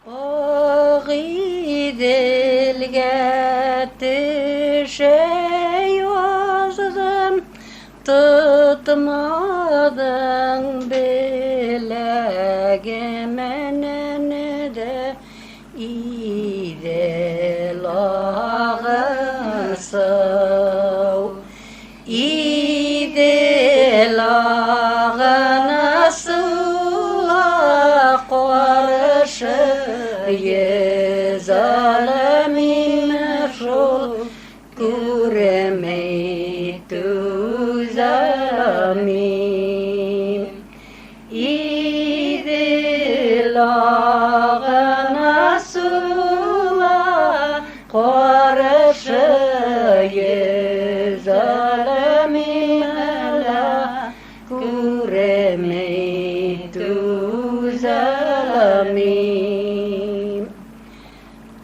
O gidilge şey yazdım, tutmadın bilegemenene de İdelağın sağ İdelağın sıla karşı Zalimi meşhur kuremeytü zalim İdilağına sula karşı zalimi mela kuremeytü zalim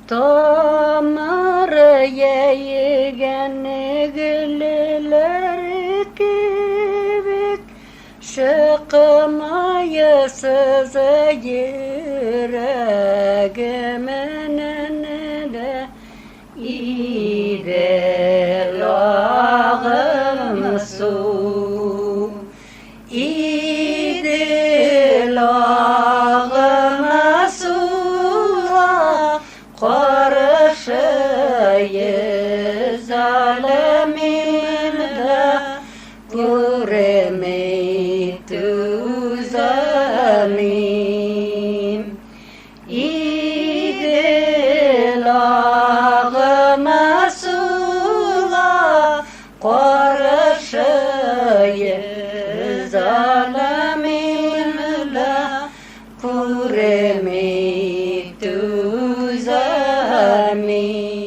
Tamar yeğen güller kibik Şıkmaya söze yüreğimin de İdelağım su İdelağım su'a karşı zalimim de kuremeytü zalim İdelağım su'a karşı zalimim de kuremeytü zalim